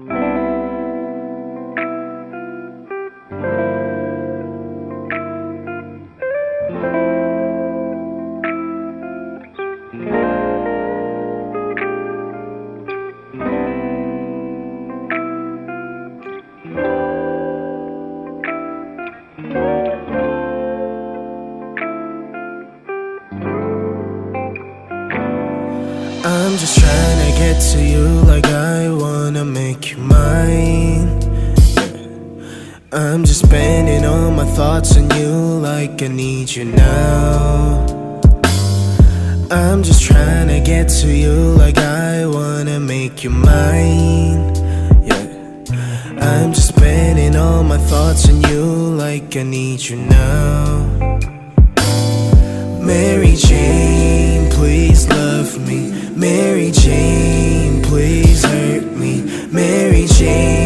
I'm just trying to get to you like I wanna make you mine. I'm just spending all my thoughts on you like I need you now. I'm just trying to get to you like I wanna make you mine. Yeah, I'm just spending all my thoughts on you like I need you now. Mary Jane, please love me. Mary Jane, please hurt me. Mary Jane,